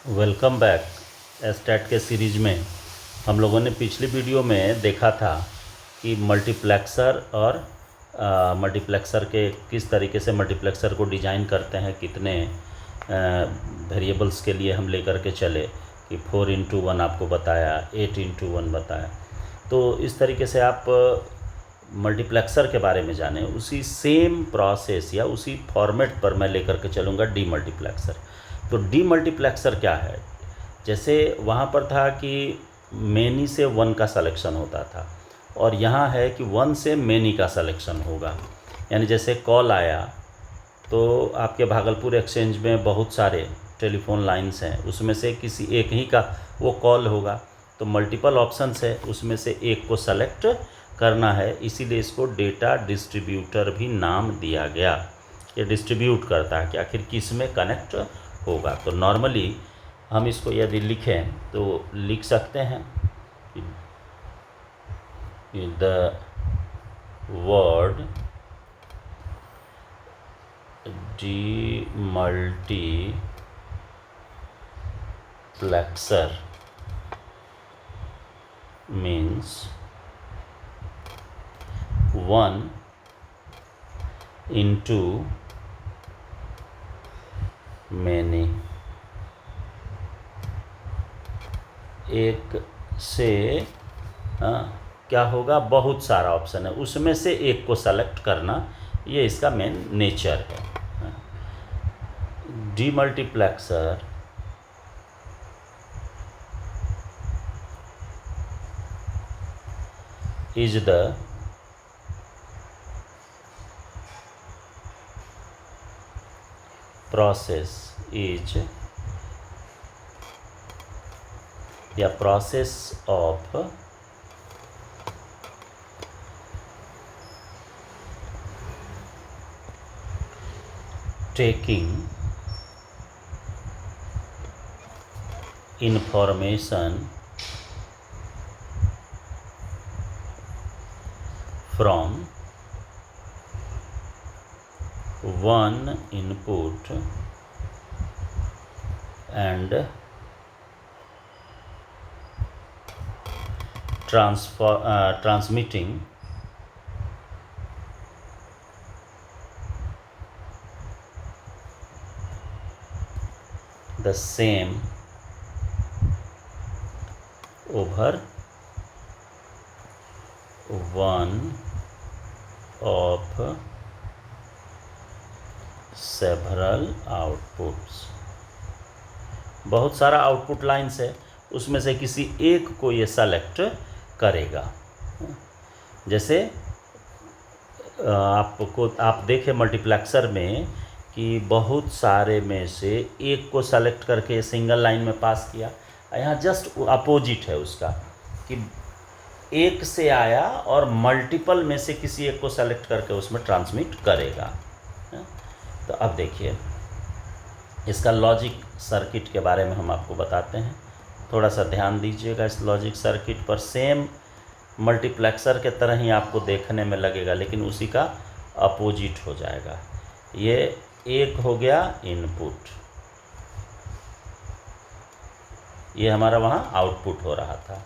Welcome back. एस्टैट के series में हम लोगों ने पिछली वीडियो में देखा था कि मल्टीप्लेक्सर और मल्टीप्लेक्सर के किस तरीके से मल्टीप्लेक्सर को डिज़ाइन करते हैं, कितने वेरिएबल्स के लिए हम लेकर के चले कि 4x1 आपको बताया, 8x1 बताया। तो इस तरीके से आप मल्टीप्लेक्सर के बारे में जाने, उसी सेम प्रोसेस या उसी फॉर्मेट पर मैं लेकर के चलूँगा डी मल्टीप्लेक्सर। तो डी मल्टीप्लेक्सर क्या है? जैसे वहाँ पर था कि मेनी से वन का सिलेक्शन होता था, और यहाँ है कि वन से मेनी का सिलेक्शन होगा। यानी जैसे कॉल आया तो आपके भागलपुर एक्सचेंज में बहुत सारे टेलीफोन लाइंस हैं, उसमें से किसी एक ही का वो कॉल होगा, तो मल्टीपल ऑप्शंस है, उसमें से एक को सेलेक्ट करना है। इसीलिए इसको डेटा डिस्ट्रीब्यूटर भी नाम दिया गया। ये डिस्ट्रीब्यूट करता है कि आखिर किस में कनेक्ट होगा। तो नॉर्मली हम इसको यदि लिखें तो लिख सकते हैं the word demultiplexer means one into many। एक से क्या होगा, बहुत सारा ऑप्शन है, उसमें से एक को सेलेक्ट करना, ये इसका मेन नेचर है। Demultiplexer is the process of taking information from one input and transmitting the same over one of several outputs। बहुत सारा आउटपुट लाइन्स है, उसमें से किसी एक को ये सेलेक्ट करेगा। जैसे आप देखें मल्टीप्लेक्सर में कि बहुत सारे में से एक को सेलेक्ट करके सिंगल लाइन में पास किया। यहाँ जस्ट अपोजिट है उसका कि एक से आया और मल्टीपल में से किसी एक को सेलेक्ट करके उसमें ट्रांसमिट करेगा। तो अब देखिए इसका लॉजिक सर्किट के बारे में हम आपको बताते हैं। थोड़ा सा ध्यान दीजिएगा इस लॉजिक सर्किट पर। सेम मल्टीप्लेक्सर के तरह ही आपको देखने में लगेगा, लेकिन उसी का अपोजिट हो जाएगा। ये एक हो गया इनपुट, ये हमारा वहाँ आउटपुट हो रहा था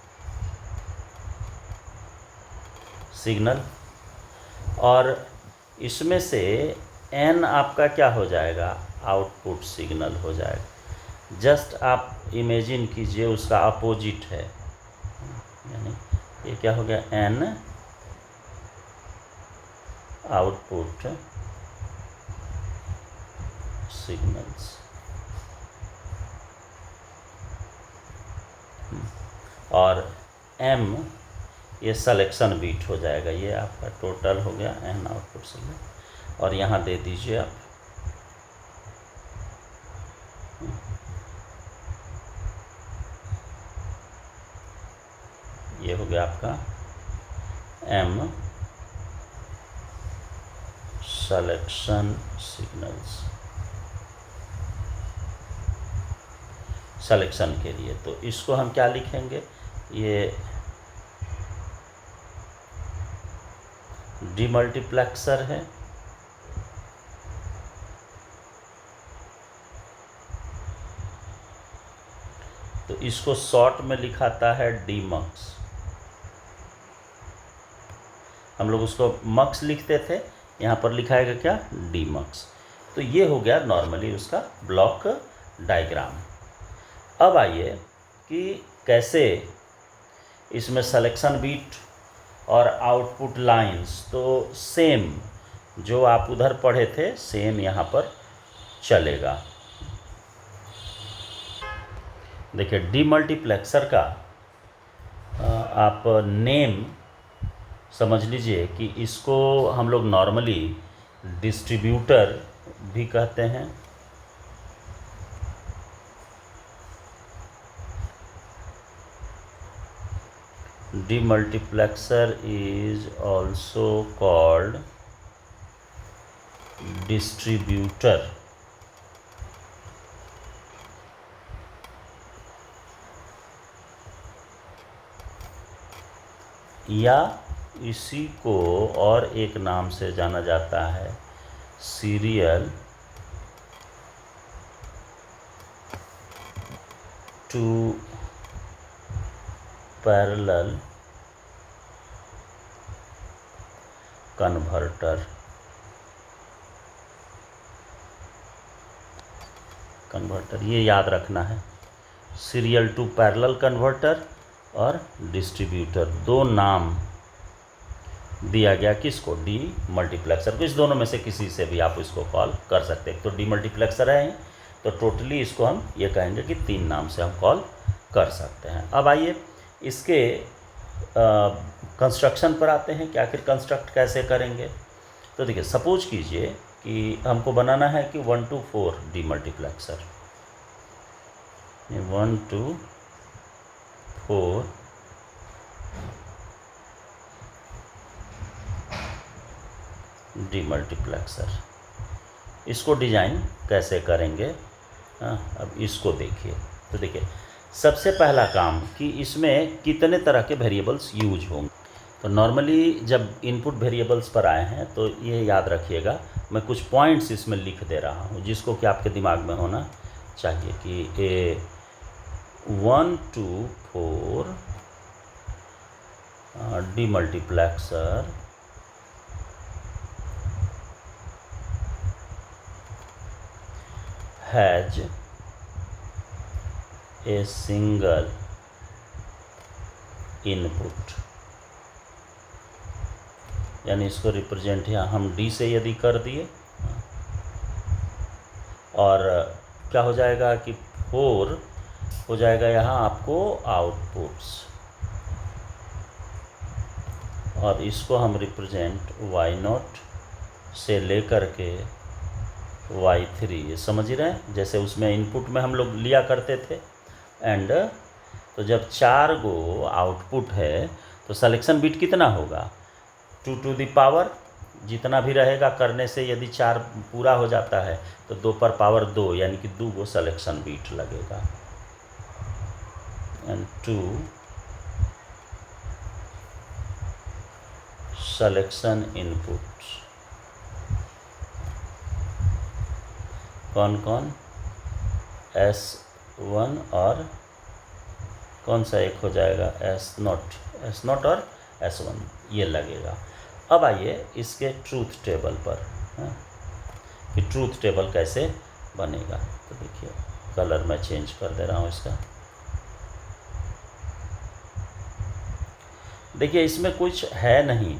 सिग्नल, और इसमें से n आपका क्या हो जाएगा, आउटपुट सिग्नल हो जाएगा। जस्ट आप इमेजिन कीजिए उसका अपोजिट है, यानी ये क्या हो गया, n आउटपुट सिग्नल्स, और m ये सिलेक्शन बीट हो जाएगा। ये आपका टोटल हो गया n आउटपुट सिग्नल, और यहाँ दे दीजिए आप ये हो गया आपका m सिलेक्शन सिग्नल्स, सिलेक्शन के लिए। तो इसको हम क्या लिखेंगे, ये डीमल्टीप्लेक्सर है, तो इसको शॉर्ट में लिखाता है डीमक्स। हम लोग उसको मक्स लिखते थे, यहाँ पर लिखाएगा क्या, डीमक्स। तो ये हो गया नॉर्मली उसका ब्लॉक डायग्राम। अब आइए कि कैसे इसमें सिलेक्शन बीट और आउटपुट लाइंस, तो सेम जो आप उधर पढ़े थे सेम यहाँ पर चलेगा। देखिए डीमल्टीप्लेक्सर का आप नेम समझ लीजिए कि इसको हम लोग नॉर्मली डिस्ट्रीब्यूटर भी कहते हैं, demultiplexer is also called distributor. या इसी को और एक नाम से जाना जाता है सीरियल टू पैरेलल कन्वर्टर। ये याद रखना है, सीरियल टू पैरेलल कन्वर्टर और डिस्ट्रीब्यूटर, दो नाम दिया गया किसको, डी मल्टीप्लेक्सर को। इस दोनों में से किसी से भी आप इसको कॉल कर सकते हैं। तो डी मल्टीप्लेक्सर है, तो टोटली इसको हम ये कहेंगे कि 3 नाम से हम कॉल कर सकते हैं। अब आइए इसके कंस्ट्रक्शन पर आते हैं कि आखिर कंस्ट्रक्ट कैसे करेंगे। तो देखिए सपोज कीजिए कि हमको बनाना है कि 1 to 4 D multiplexer, 1 to 4 D multiplexer. इसको डिज़ाइन कैसे करेंगे, अब इसको देखिए। तो देखिए सबसे पहला काम कि इसमें कितने तरह के वेरिएबल्स यूज होंगे। तो नॉर्मली जब इनपुट वेरिएबल्स पर आए हैं तो ये याद रखिएगा, मैं कुछ पॉइंट्स इसमें लिख दे रहा हूँ जिसको कि आपके दिमाग में होना चाहिए कि 1 to 4 D multiplexer has a single input, यानी इसको रिप्रेजेंट यहाँ हम डी से यदि कर दिए और क्या हो जाएगा कि 4 हो जाएगा यहाँ आपको आउटपुट्स, और इसको हम रिप्रेजेंट y0 से लेकर के y3, ये समझ ही रहे हैं, जैसे उसमें इनपुट में हम लोग लिया करते थे। एंड तो जब 4 गो आउटपुट है तो सिलेक्शन बिट कितना होगा, 2 to the पावर जितना भी रहेगा करने से, यदि 4 पूरा हो जाता है तो 2 पर पावर 2 यानी कि 2 गो सिलेक्शन बिट लगेगा। एंड 2 सिलेक्शन इनपुट, कौन कौन, S1 और कौन सा एक हो जाएगा, S0 और S1 ये लगेगा। अब आइए इसके ट्रूथ टेबल पर, कि ट्रूथ टेबल कैसे बनेगा। तो देखिए कलर मैं चेंज कर दे रहा हूँ इसका। देखिए इसमें कुछ है नहीं,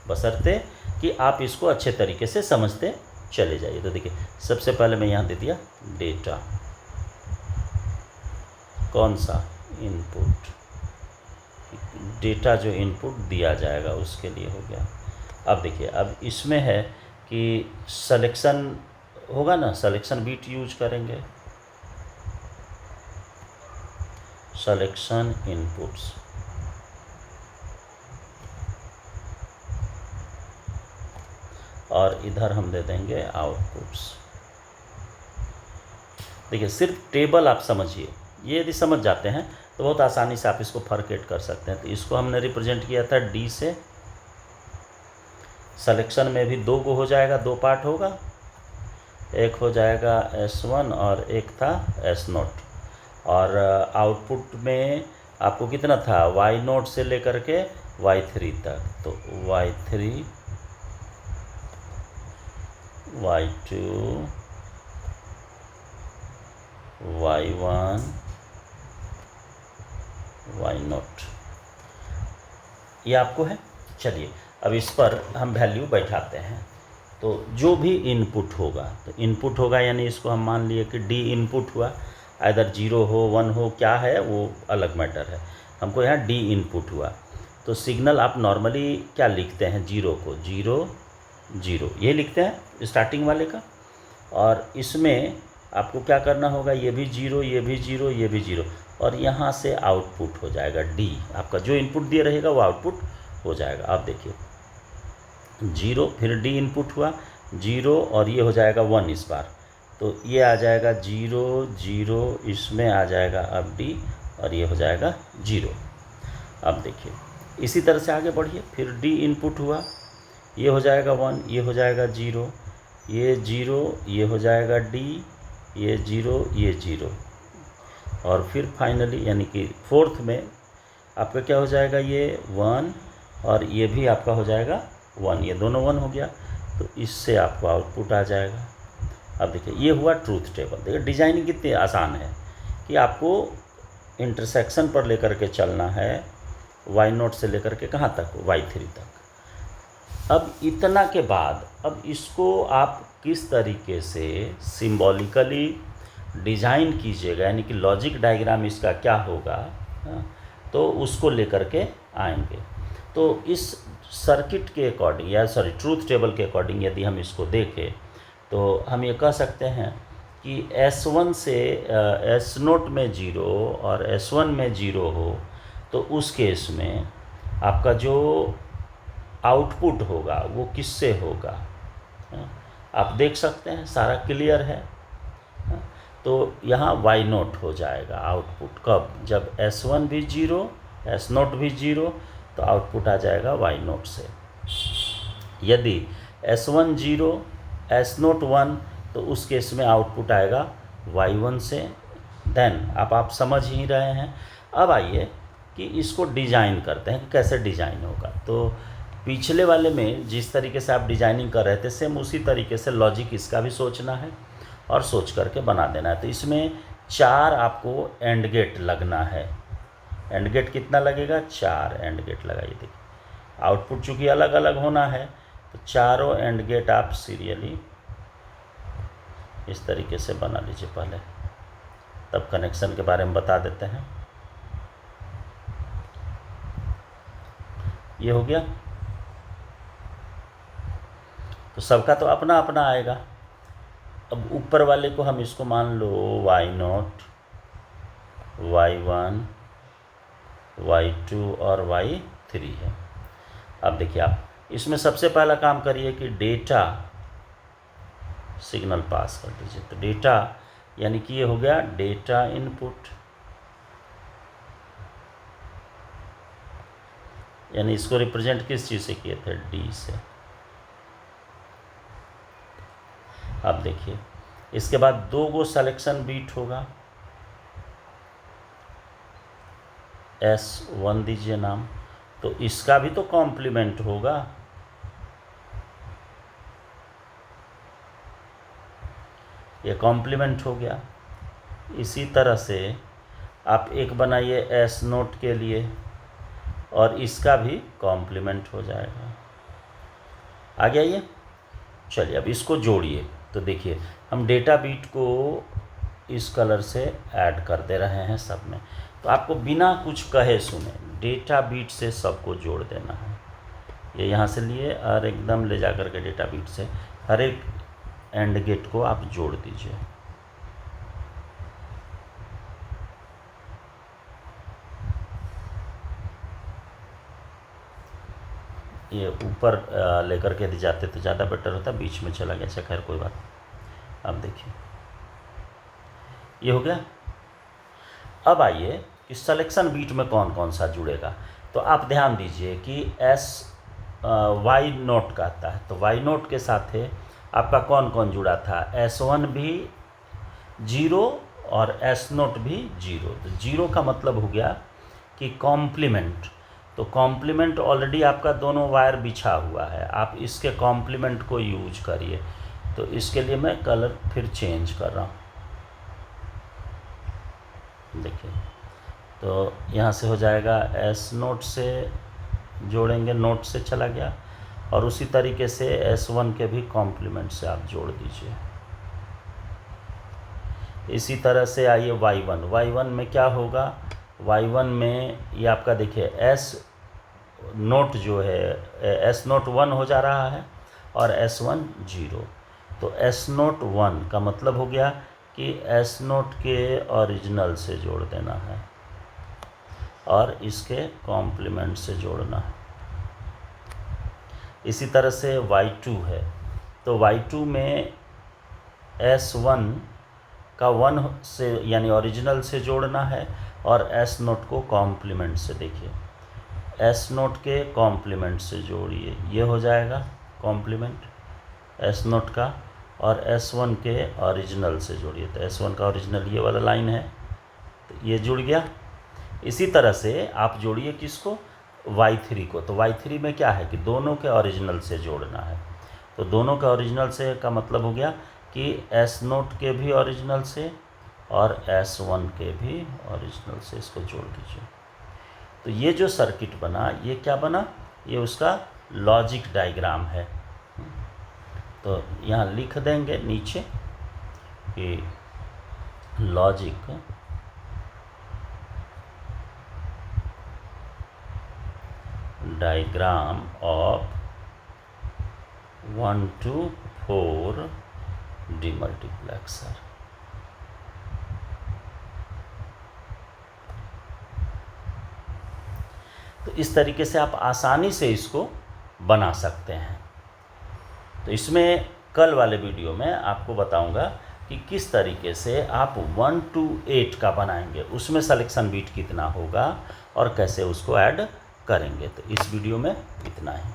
बशर्ते कि आप इसको अच्छे तरीके से समझते चले जाइए। तो देखिए सबसे पहले मैं यहाँ दे दिया डेटा, कौन सा, इनपुट, डेटा जो इनपुट दिया जाएगा उसके लिए हो गया। अब देखिए अब इसमें है कि सिलेक्शन होगा ना, सिलेक्शन बीट यूज करेंगे, सिलेक्शन इनपुट्स, और इधर हम दे देंगे आउटपुट्स। देखिए सिर्फ टेबल आप समझिए, ये यदि समझ जाते हैं तो बहुत आसानी से आप इसको फॉरकेट कर सकते हैं। तो इसको हमने रिप्रेजेंट किया था डी से, सिलेक्शन में भी 2 गो हो जाएगा, 2 पार्ट होगा, एक हो जाएगा S1 और एक था S0, और आउटपुट में आपको कितना था, y0 से लेकर के y3 तक, तो y3 y2 y1 y0 ये आपको है। चलिए अब इस पर हम वैल्यू बैठाते हैं। तो जो भी इनपुट होगा, तो इनपुट होगा यानी इसको हम मान लिए कि डी इनपुट हुआ, इधर 0 हो 1 हो, क्या है वो अलग मैटर है, हमको यहाँ डी इनपुट हुआ। तो सिग्नल आप नॉर्मली क्या लिखते हैं, 0 को 0 0 ये लिखते हैं स्टार्टिंग वाले का, और इसमें आपको क्या करना होगा, ये भी 0 ये भी 0 ये भी 0, और यहाँ से आउटपुट हो जाएगा डी, आपका जो इनपुट दिया रहेगा वो आउटपुट हो जाएगा। आप देखिए 0 फिर डी इनपुट हुआ 0 और ये हो जाएगा 1 इस बार, तो ये आ जाएगा 0 0, इसमें आ जाएगा अब डी और ये हो जाएगा 0। अब देखिए इसी तरह से आगे बढ़िए, फिर डी इनपुट हुआ, ये हो जाएगा 1, ये हो जाएगा 0, ये 0, ये हो जाएगा डी, ये 0 ये 0, और फिर फाइनली यानी कि फोर्थ में आपका क्या हो जाएगा, ये 1 और ये भी आपका हो जाएगा 1, ये दोनों 1 हो गया, तो इससे आपको आउटपुट आ जाएगा। अब देखिए ये हुआ ट्रूथ टेबल। देखिए डिजाइनिंग कितनी आसान है कि आपको इंटरसेक्शन पर लेकर के चलना है, y0 से लेकर के कहाँ तक, y3 तक। अब इतना के बाद अब इसको आप किस तरीके से सिंबॉलिकली डिज़ाइन कीजिएगा, यानी कि लॉजिक डायग्राम इसका क्या होगा, तो उसको लेकर के आएंगे। तो इस सर्किट के अकॉर्डिंग या ट्रूथ टेबल के अकॉर्डिंग यदि हम इसको देखें तो हम ये कह सकते हैं कि S1 से S0 में 0 और S1 में 0 हो, तो उस केस में आपका जो आउटपुट होगा वो किससे होगा, आप देख सकते हैं सारा क्लियर है। तो यहाँ y0 हो जाएगा आउटपुट, कब, जब S1 भी 0 S0 भी 0, तो आउटपुट आ जाएगा y0 से। यदि S1 0 S0 1, तो उस केस में आउटपुट आएगा y1 से। देन आप समझ ही रहे हैं। अब आइए कि इसको डिज़ाइन करते हैं कि कैसे डिज़ाइन होगा। तो पिछले वाले में जिस तरीके से आप डिज़ाइनिंग कर रहे थे, सेम उसी तरीके से लॉजिक इसका भी सोचना है और सोच करके बना देना है। तो इसमें 4 आपको एंड गेट लगना है। एंड गेट कितना लगेगा, 4 एंड गेट लगाइए। देखिए आउटपुट चूँकि अलग अलग होना है, तो चारों एंड गेट आप सीरियली इस तरीके से बना लीजिए पहले, तब कनेक्शन के बारे में बता देते हैं। ये हो गया, तो सबका तो अपना अपना आएगा। अब ऊपर वाले को हम इसको मान लो y0 y1 y2 और y3 है। अब देखिए आप इसमें सबसे पहला काम करिए कि डेटा सिग्नल पास कर दीजिए। तो डेटा यानी कि ये हो गया डेटा इनपुट, यानी इसको रिप्रेजेंट किस चीज़ से किए थे, डी से। अब देखिए इसके बाद 2 गो सिलेक्शन बीट होगा, S1 दीजिए नाम, तो इसका भी तो कॉम्प्लीमेंट होगा। ये कॉम्प्लीमेंट हो गया। इसी तरह से आप एक बनाइए S0 के लिए और इसका भी कॉम्प्लीमेंट हो जाएगा। आ गया ये। चलिए अब इसको जोड़िए। तो देखिए हम डेटा बीट को इस कलर से ऐड कर दे रहे हैं सब में। तो आपको बिना कुछ कहे सुने डेटा बीट से सबको जोड़ देना है। ये यहाँ से लिए और एकदम ले जा कर के डेटा बीट से हर एक एंड गेट को आप जोड़ दीजिए। ये ऊपर लेकर के यदि जाते तो ज़्यादा बेटर होता, बीच में चला गया। अच्छा खैर कोई बात। अब देखिए ये हो गया। अब आइए कि सिलेक्शन बीट में कौन कौन सा जुड़ेगा। तो आप ध्यान दीजिए कि y0 का आता है, तो y0 के साथ है आपका कौन कौन जुड़ा था, S1 भी 0 और एस नोट भी 0। तो 0 का मतलब हो गया कि कॉम्प्लीमेंट। तो कॉम्प्लीमेंट ऑलरेडी आपका दोनों वायर बिछा हुआ है, आप इसके कॉम्प्लीमेंट को यूज करिए। तो इसके लिए मैं कलर फिर चेंज कर रहा हूँ। देखिए, तो यहाँ से हो जाएगा एस नोट से जोड़ेंगे, नोट से चला गया, और उसी तरीके से S1 के भी कॉम्प्लीमेंट से आप जोड़ दीजिए। इसी तरह से आइए Y1 में क्या होगा। Y1 में ये आपका देखिए S नोट जो है S नोट 1 हो जा रहा है और S1 0। तो S नोट 1 का मतलब हो गया कि S नोट के ओरिजिनल से जोड़ देना है और इसके कॉम्प्लीमेंट से जोड़ना है। इसी तरह से Y2 है, तो Y2 में S1 का 1 से यानी ओरिजिनल से जोड़ना है और S नोट को कॉम्प्लीमेंट से, देखिए S नोट के कॉम्प्लीमेंट से जोड़िए, ये हो जाएगा कॉम्प्लीमेंट S नोट का, और S1 के ओरिजिनल से जोड़िए। तो S1 का ओरिजिनल ये वाला लाइन है, तो ये जुड़ गया। इसी तरह से आप जोड़िए किसको, Y3 को। तो Y3 में क्या है कि दोनों के ओरिजिनल से जोड़ना है। तो दोनों के ओरिजिनल से का मतलब हो गया कि S नोट के भी ओरिजिनल से और S1 के भी ओरिजिनल से इसको जोड़ दीजिए। तो ये जो सर्किट बना, ये क्या बना, ये उसका लॉजिक डायग्राम है। तो यहाँ लिख देंगे नीचे कि logic diagram of 1 to 4 demultiplexer. तो इस तरीके से आप आसानी से इसको बना सकते हैं। तो इसमें कल वाले वीडियो में आपको बताऊंगा कि किस तरीके से आप 1 to 8 का बनाएंगे, उसमें सिलेक्शन बीट कितना होगा और कैसे उसको ऐड करेंगे। तो इस वीडियो में इतना ही।